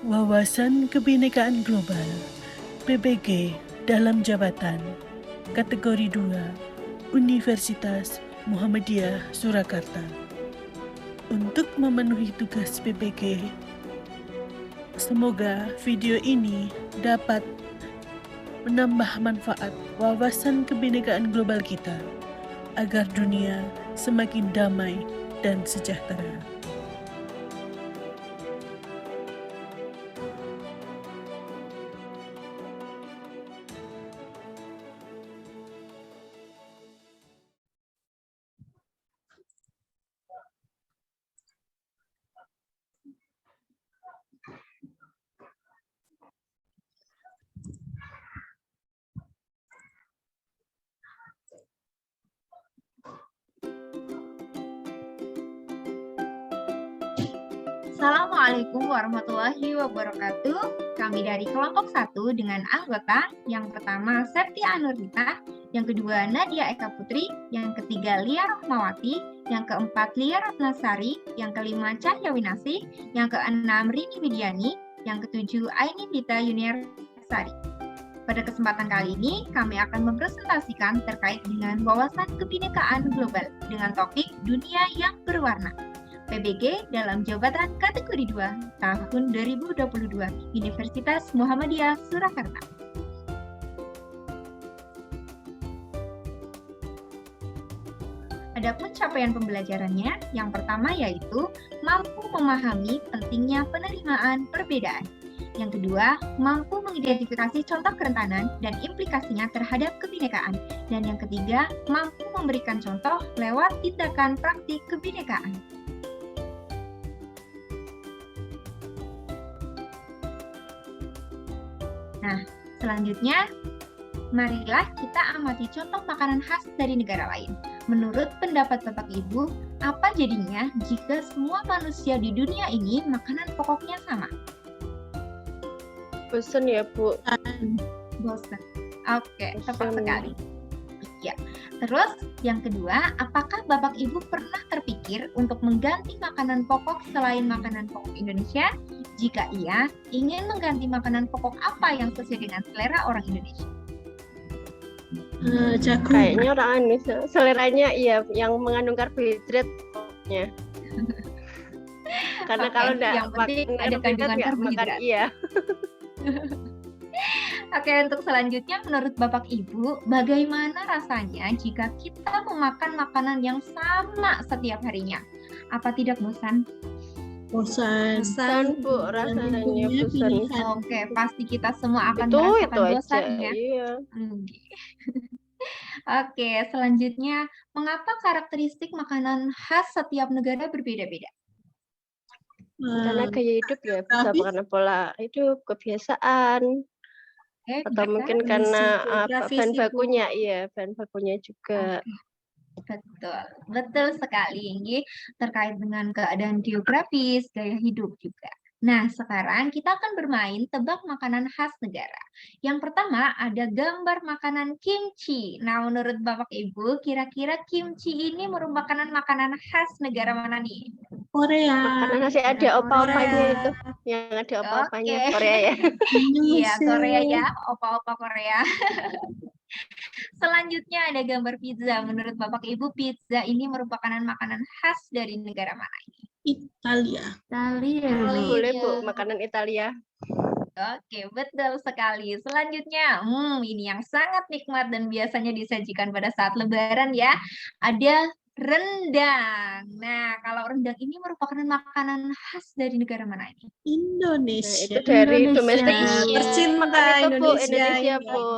Wawasan Kebinekaan Global PBG dalam jabatan kategori 2 Universitas Muhammadiyah Surakarta. Untuk memenuhi tugas PBG, semoga video ini dapat menambah manfaat wawasan kebinekaan global kita agar dunia semakin damai dan sejahtera. Assalamualaikum warahmatullahi wabarakatuh. Kami dari kelompok 1 dengan anggota yang pertama Septia Nurita, yang kedua Nadia Eka Putri, yang ketiga Lia Rahmawati, yang keempat Lia Ratnasari, yang kelima Cahya Winasih, yang keenam Rini Widiani, yang ketujuh Aini Dita Yuniarsari. Pada kesempatan kali ini, kami akan mempresentasikan terkait dengan wawasan kebinekaan global dengan topik dunia yang berwarna. PBG dalam jabatan kategori 2 tahun 2022 Universitas Muhammadiyah Surakarta. Adapun capaian pembelajarannya, yang pertama yaitu mampu memahami pentingnya penerimaan perbedaan. Yang kedua, mampu mengidentifikasi contoh kerentanan dan implikasinya terhadap kebinekaan. Dan yang ketiga, mampu memberikan contoh lewat tindakan praktik kebinekaan. Nah, selanjutnya, marilah kita amati contoh makanan khas dari negara lain. Menurut pendapat Bapak Ibu, apa jadinya jika semua manusia di dunia ini makanan pokoknya sama? Bosan ya, Bu? Bosan. Oke, tepat sekali. Ya. Terus, yang kedua, apakah Bapak Ibu pernah terpikir untuk mengganti makanan pokok selain makanan pokok Indonesia? Jika iya, ingin mengganti makanan pokok apa yang sesuai dengan selera orang Indonesia? Jagung. Kayaknya orang Indonesia seleranya iya yang mengandung karbohidrat pokoknya. Karena kalau enggak ada kandungan karbohidrat. Iya. Oke, untuk selanjutnya menurut Bapak Ibu, bagaimana rasanya jika kita memakan makanan yang sama setiap harinya? Apa tidak bosan? Bosan, Bu, rasanya bosan. Oke, pasti kita semua akan merasakan bosan ya. Iya. Oke, selanjutnya, mengapa karakteristik makanan khas setiap negara berbeda-beda? Karena gaya hidup ya, bisa karena pola hidup, kebiasaan, atau mungkin karena bahan bakunya, bahan bakunya juga. Betul sekali, terkait dengan keadaan geografis, gaya hidup juga. Nah, sekarang kita akan bermain tebak makanan khas negara. Yang pertama ada gambar makanan kimchi. Nah, menurut Bapak Ibu, kira-kira kimchi ini merupakan makanan khas negara mana nih? Korea. Makanan nasi ada opa-opanya itu, yang ada opa-opanya. Korea ya. Iya, Korea ya, opa-opa Korea. Selanjutnya ada gambar pizza. Menurut Bapak Ibu, pizza ini merupakan makanan khas dari negara mana ini? Italia. Boleh, Bu, makanan Italia. Oke, betul sekali. Selanjutnya, ini yang sangat nikmat dan biasanya disajikan pada saat Lebaran ya. Ada rendang. Nah, kalau rendang ini merupakan makanan khas dari negara mana ini? Indonesia. Nah, itu dari domestik. Tercinta Indonesia, Bu.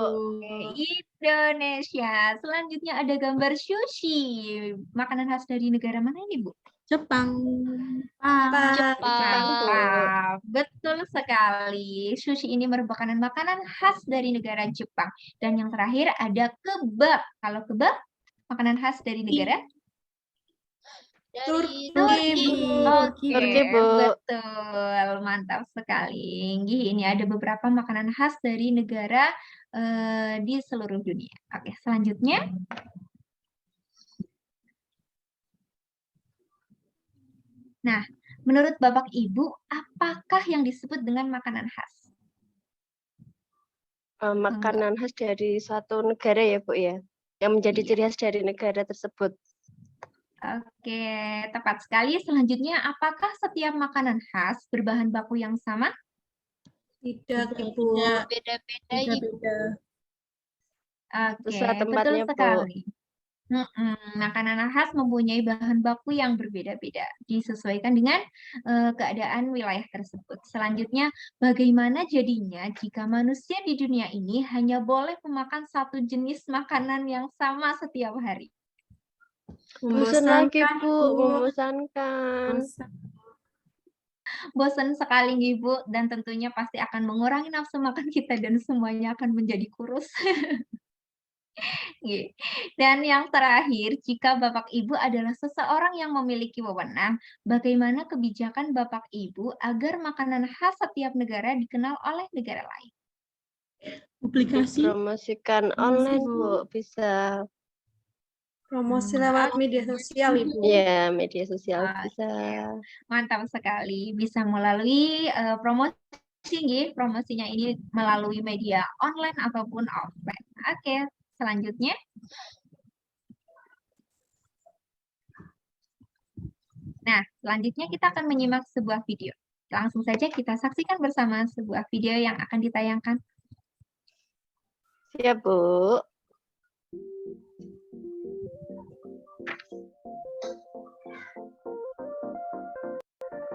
Indonesia. Selanjutnya ada gambar sushi. Makanan khas dari negara mana ini, Bu? Jepang. Betul sekali. Sushi ini merupakan makanan khas dari negara Jepang. Dan yang terakhir ada kebab. Kalau kebab, makanan khas dari negara? Turki, Bu. Betul, mantap sekali. Ini ada beberapa makanan khas dari negara di seluruh dunia. Oke, selanjutnya. Nah, Menurut Bapak Ibu, apakah yang disebut dengan makanan khas? Makanan khas dari suatu negara ya, Bu, ya? Yang menjadi Iya. ciri khas dari negara tersebut. Oke, tepat sekali. Selanjutnya, apakah setiap makanan khas berbahan baku yang sama? Tidak, Ibu. Beda-beda, Ibu. Beda-beda. Oke, Sesuai betul tempatnya, Bu. sekali. Makanan khas mempunyai bahan baku yang berbeda-beda, disesuaikan dengan keadaan wilayah tersebut. Selanjutnya, bagaimana jadinya jika manusia di dunia ini hanya boleh memakan satu jenis makanan yang sama setiap hari? Bosan lagi, Membosankan, Bu, Bu. membosankan. Bosan sekali Ibu, dan tentunya pasti akan mengurangi nafsu makan kita dan semuanya akan menjadi kurus. Dan yang terakhir, jika Bapak Ibu adalah seseorang yang memiliki wewenang, bagaimana kebijakan Bapak Ibu agar makanan khas setiap negara dikenal oleh negara lain? Publikasi, Dipromosikan Promosi, online, Bu. Bu, bisa. promosi lewat media sosial, Ibu. Ya, media sosial Oke. bisa. Mantap sekali, bisa melalui promosi, nggih. Promosinya ini melalui media online ataupun offline. Oke, selanjutnya. Nah, selanjutnya kita akan menyimak sebuah video. Langsung saja kita saksikan bersama sebuah video yang akan ditayangkan. Siap, Bu.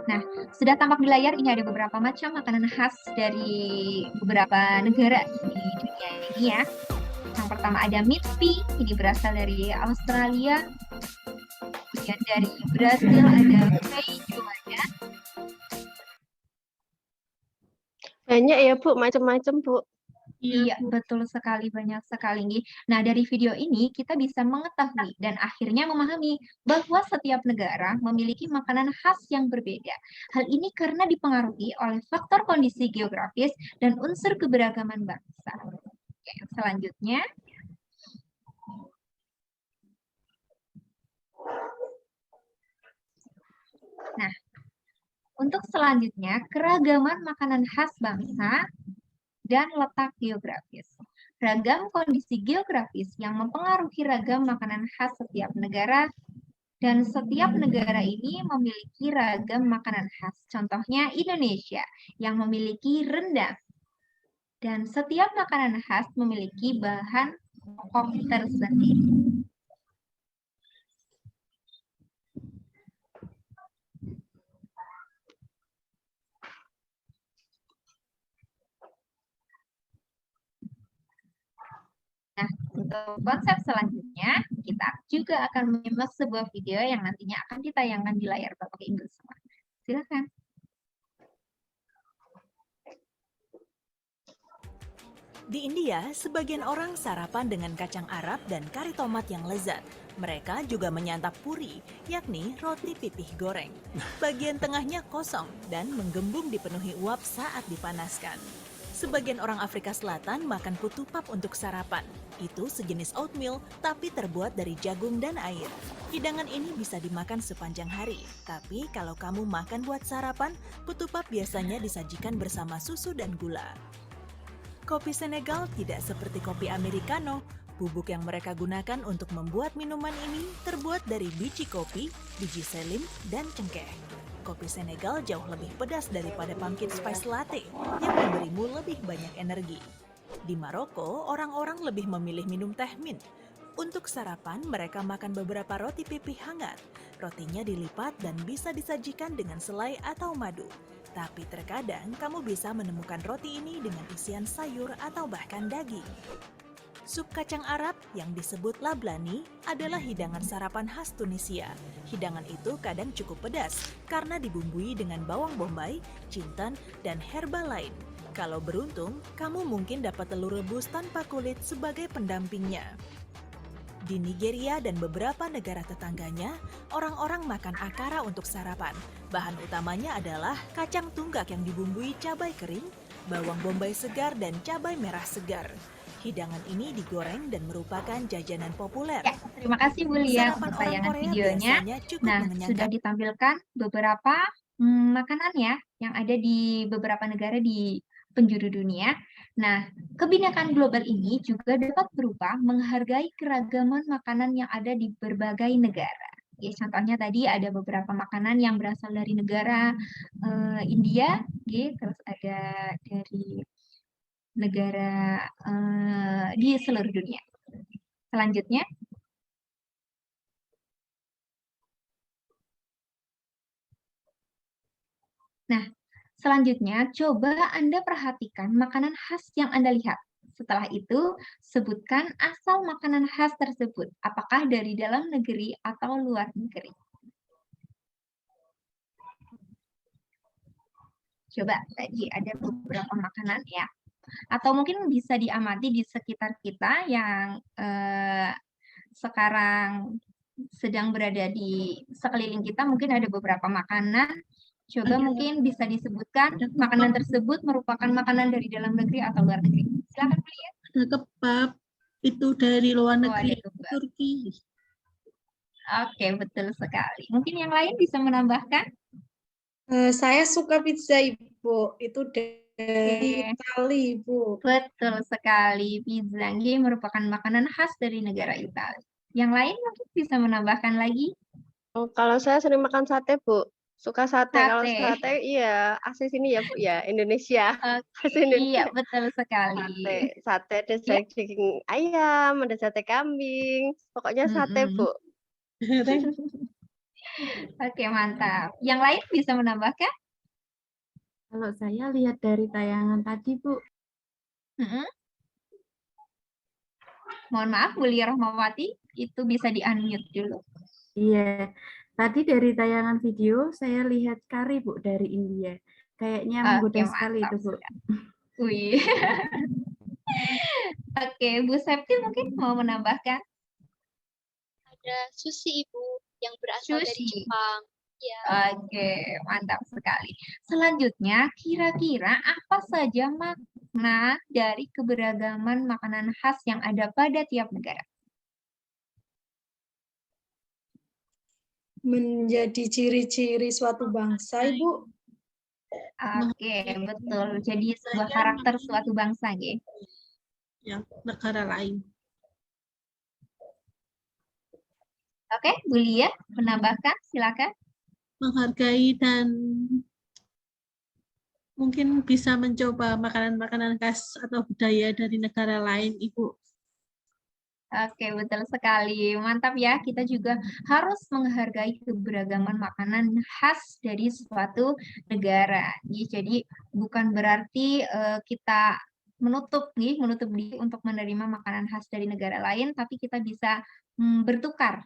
Nah, sudah tampak di layar ini ada beberapa macam makanan khas dari beberapa negara di dunia ini ya. Yang pertama ada meat pie, ini berasal dari Australia. Kemudian dari Brasil ada feijoada. Banyak ya, Bu, macam-macam, Bu. Iya, betul sekali, banyak sekali nih. Nah, dari video ini kita bisa mengetahui dan akhirnya memahami bahwa setiap negara memiliki makanan khas yang berbeda. Hal ini karena dipengaruhi oleh faktor kondisi geografis dan unsur keberagaman bangsa. Oke, selanjutnya. Nah, untuk selanjutnya, keragaman makanan khas bangsa dan letak geografis. Ragam kondisi geografis yang mempengaruhi ragam makanan khas setiap negara, dan setiap negara ini memiliki ragam makanan khas. Contohnya Indonesia yang memiliki rendang. Dan setiap makanan khas memiliki bahan pokok tersendiri. Nah, untuk konsep selanjutnya, kita juga akan menyimak sebuah video yang nantinya akan ditayangkan di layar Bapak Ibu semua. Silakan. Di India, sebagian orang sarapan dengan kacang Arab dan kari tomat yang lezat. Mereka juga menyantap puri, yakni roti pipih goreng. Bagian tengahnya kosong dan menggembung dipenuhi uap saat dipanaskan. Sebagian orang Afrika Selatan makan putupap untuk sarapan. Itu sejenis oatmeal, tapi terbuat dari jagung dan air. Hidangan ini bisa dimakan sepanjang hari. Tapi kalau kamu makan buat sarapan, putupap biasanya disajikan bersama susu dan gula. Kopi Senegal tidak seperti kopi Americano. Bubuk yang mereka gunakan untuk membuat minuman ini terbuat dari biji kopi, biji selim, dan cengkeh. Kopi Senegal jauh lebih pedas daripada pumpkin spice latte yang memberimu lebih banyak energi. Di Maroko, orang-orang lebih memilih minum teh mint. Untuk sarapan, mereka makan beberapa roti pipih hangat. Rotinya dilipat dan bisa disajikan dengan selai atau madu. Tapi terkadang kamu bisa menemukan roti ini dengan isian sayur atau bahkan daging. Sup kacang Arab yang disebut lablani adalah hidangan sarapan khas Tunisia. Hidangan itu kadang cukup pedas karena dibumbui dengan bawang bombay, jintan, dan herba lain. Kalau beruntung, kamu mungkin dapat telur rebus tanpa kulit sebagai pendampingnya. Di Nigeria dan beberapa negara tetangganya, orang-orang makan akara untuk sarapan. Bahan utamanya adalah kacang tunggak yang dibumbui cabai kering, bawang bombay segar, dan cabai merah segar. Hidangan ini digoreng dan merupakan jajanan populer. Ya, terima kasih Bu Lia untuk tayangan videonya. Nah, sudah ditampilkan beberapa makanan ya yang ada di beberapa negara di penjuru dunia. Nah, kebinekaan global ini juga dapat berupa menghargai keragaman makanan yang ada di berbagai negara. Ya, contohnya tadi ada beberapa makanan yang berasal dari negara India, ya, terus ada dari negara di seluruh dunia. Selanjutnya, nah, selanjutnya coba Anda perhatikan makanan khas yang Anda lihat. Setelah itu, sebutkan asal makanan khas tersebut. Apakah dari dalam negeri atau luar negeri? Coba, tadi ada beberapa makanan ya. Atau mungkin bisa diamati di sekitar kita yang sekarang sedang berada di sekeliling kita. Mungkin ada beberapa makanan. Coba mungkin bisa disebutkan makanan tersebut merupakan makanan dari dalam negeri atau luar negeri. Silakan lihat. Ada kebab, itu dari luar negeri, ada kebab. Turki. Oke, betul sekali. Mungkin yang lain bisa menambahkan? Saya suka pizza, Ibu. Itu dari Italia, Ibu. Betul sekali. Pizza ini merupakan makanan khas dari negara Italia. Yang lain mungkin bisa menambahkan lagi? Oh, kalau saya sering makan sate, Bu. Suka sate. Kalau sate, iya, asli sini ya, Bu, ya, Indonesia. Iya, betul sekali. Sate ada daging ayam, ada sate kambing. Pokoknya sate, Bu. Oke, mantap. Yang lain bisa menambahkan? Kalau saya lihat dari tayangan tadi, Bu. Mohon maaf, Bu Lia Rahmawati, itu bisa di-unmute dulu. Iya, tadi dari tayangan video saya lihat kari, Bu, dari India. Kayaknya menggoda sekali itu, Bu. Wih. Oke, Bu Septi mungkin mau menambahkan? Ada sushi, Ibu, yang berasal dari Jepang. Ya. Oke, mantap sekali. Selanjutnya, kira-kira apa saja makna dari keberagaman makanan khas yang ada pada tiap negara? Menjadi ciri-ciri suatu bangsa, Ibu. Oke, betul. Jadi sebuah karakter suatu bangsa, ya. Yang negara lain. Oke, Bu Lia, menambahkan, silakan. Menghargai dan mungkin bisa mencoba makanan-makanan khas atau budaya dari negara lain, Ibu. Oke, betul sekali. Mantap ya, kita juga harus menghargai keberagaman makanan khas dari suatu negara. Jadi bukan berarti kita menutup diri untuk menerima makanan khas dari negara lain, tapi kita bisa bertukar.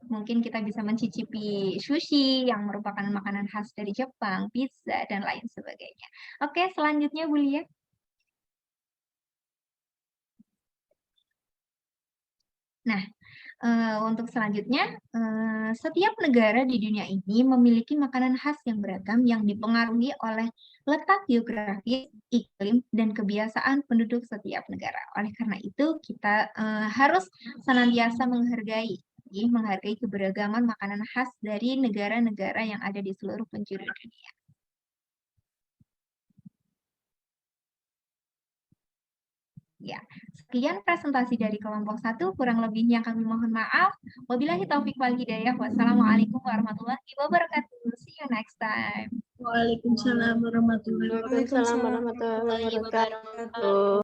Mungkin kita bisa mencicipi sushi yang merupakan makanan khas dari Jepang, pizza, dan lain sebagainya. Oke, selanjutnya Bu Lia. Nah, untuk selanjutnya, setiap negara di dunia ini memiliki makanan khas yang beragam yang dipengaruhi oleh letak geografis, iklim, dan kebiasaan penduduk setiap negara. Oleh karena itu, kita harus senantiasa menghargai keberagaman makanan khas dari negara-negara yang ada di seluruh penjuru dunia. Ya, sekian presentasi dari kelompok 1, kurang lebihnya kami mohon maaf. Wabillahi taufiq wal hidayah. Wassalamualaikum warahmatullahi wabarakatuh. See you next time. Waalaikumsalam warahmatullahi wabarakatuh. Waalaikumsalam warahmatullahi wabarakatuh.